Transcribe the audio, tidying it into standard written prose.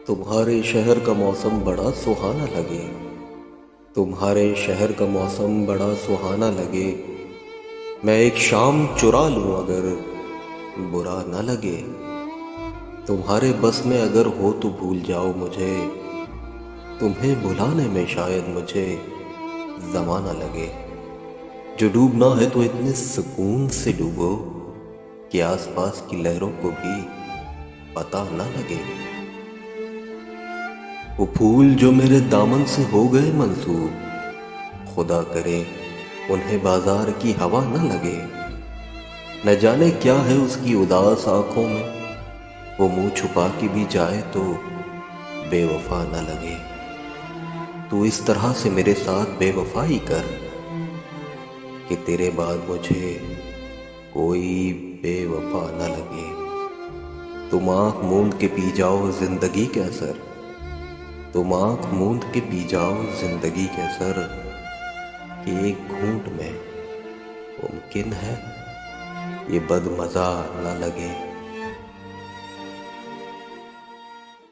तुम्हारे शहर का मौसम बड़ा सुहाना लगे। तुम्हारे शहर का मौसम बड़ा सुहाना लगे। मैं एक शाम चुरा लूं अगर बुरा न लगे। तुम्हारे बस में अगर हो तो भूल जाओ मुझे। तुम्हें बुलाने में शायद मुझे ज़माना लगे। जो डूबना है तो इतने सुकून से डूबो कि आसपास की लहरों को भी पता न लगे। वो फूल जो मेरे दामन से हो गए मंसूब, खुदा करे उन्हें बाजार की हवा न लगे। न जाने क्या है उसकी उदास आंखों में, वो मुंह छुपा के भी जाए तो बेवफा न लगे। तू इस तरह से मेरे साथ बेवफाई कर कि तेरे बाद मुझे कोई बेवफा न लगे। तुम आंख मूंद के पी जाओ जिंदगी के असर। तुम आंख मूंद के पी जाओ जिंदगी के असर कि एक घूंट में मुमकिन है ये बदमज़ा न लगे।